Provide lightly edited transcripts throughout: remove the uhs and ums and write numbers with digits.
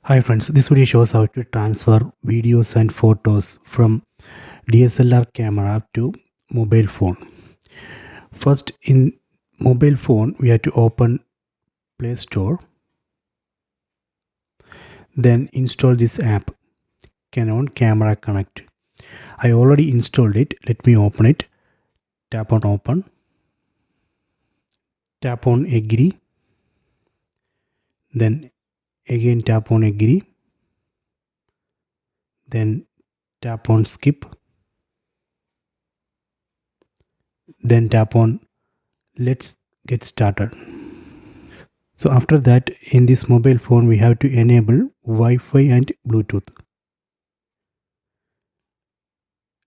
Hi friends, this video shows how to transfer videos and photos from DSLR camera to mobile phone. First, in mobile phone, we have to open Play Store, then install this app, Canon Camera Connect. I already installed it. Let me open it. Tap on open, tap on agree, then again tap on agree, then tap on skip, then tap on let's get started. So after that, in this mobile phone we have to enable Wi-Fi and Bluetooth.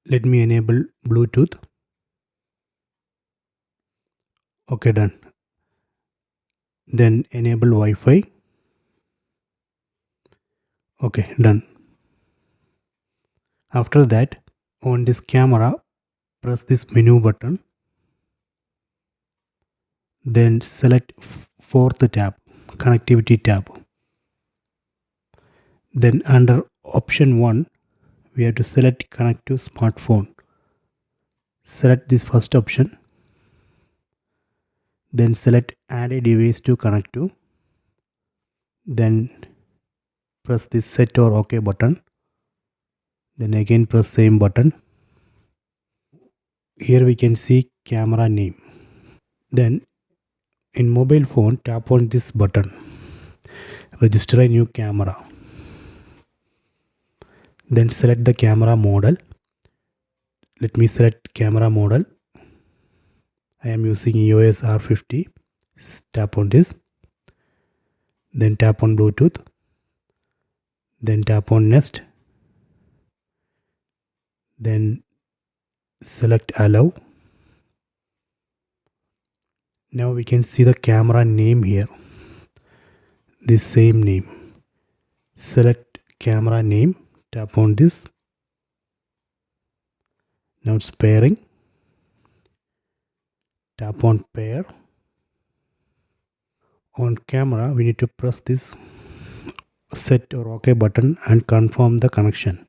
Let me enable Bluetooth. Okay, done. Then enable Wi-Fi. Okay, done. After that, on this camera, press this menu button. Then select fourth tab, connectivity tab. Then under option 1, we have to select connect to smartphone. Select this first option. Then select add a device to connect to. Then press this set or OK button. Then again press same button. Here we can see camera name. Then in mobile phone, tap on this button, register a new camera. Then select the camera model. Let me select camera model. I am using EOS R50. Tap on this. Then tap on Bluetooth. Then tap on next. Then select allow. Now we can see the camera name here. This same name. Select camera name. Tap on this. Now it's pairing. Tap on pair. On camera, we need to press this set or OK button and confirm the connection.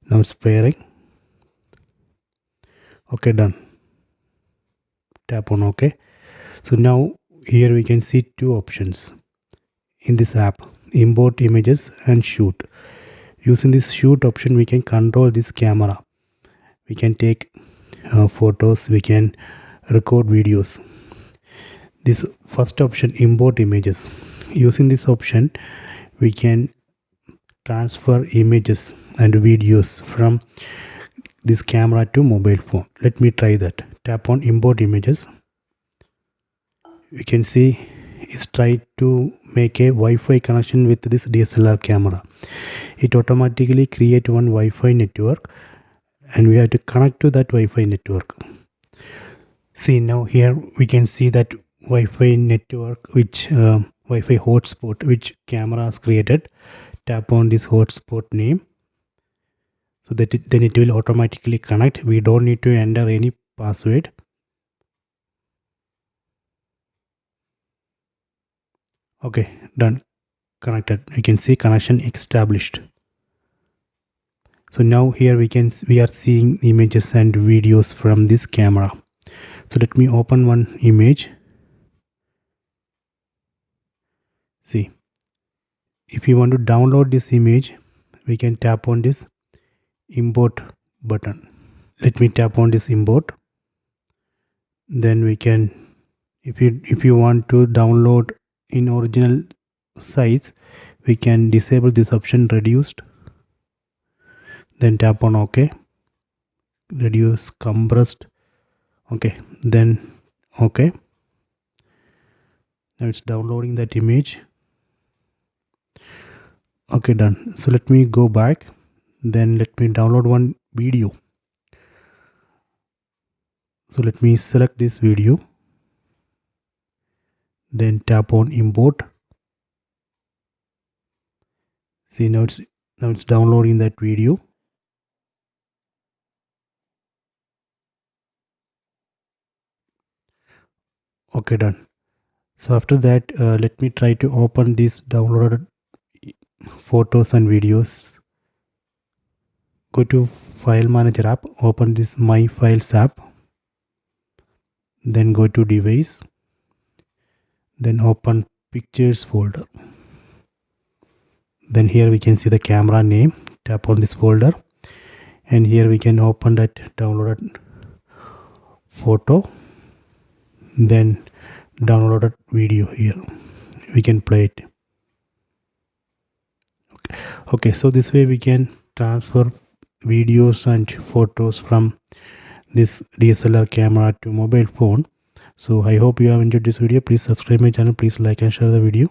Now it's pairing. Okay, done. Tap on OK. So now here we can see two options in this app: import images and shoot. Using this shoot option, we can control this camera. We can take photos, we can record videos. This first option, import images. Using this option, we can transfer images and videos from this camera to mobile phone. Let me try that. Tap on import images. You can see it's tried to make a Wi-Fi connection with this DSLR camera. It automatically create one Wi-Fi network and we have to connect to that Wi-Fi network. See, now here we can see that Wi-Fi network, which Wi-Fi hotspot which camera has created. Tap on this hotspot name, so that then it will automatically connect. We don't need to enter any password. Okay, done. Connected. You can see connection established. So now here we are seeing images and videos from this camera. So let me open one image. See, if you want to download this image, we can tap on this import button. Let me tap on this import. Then we can, if you want to download in original size, we can disable this option, reduced. Then tap on OK. Reduce compressed. Okay, then OK. Now it's downloading that image. Okay, done. So let me go back. Then let me download one video. So let me select this video. Then tap on import. See, now it's downloading that video. Okay, done. So after that, let me try to open these downloaded photos and videos. Go to File Manager app, open this My Files app, then go to Device, then open Pictures folder. Then here we can see the camera name. Tap on this folder, and here we can open that downloaded photo, then downloaded video. Here we can play it. Okay, so this way we can transfer videos and photos from this DSLR camera to mobile phone. So I hope you have enjoyed this video. Please subscribe my channel, please like and share the video.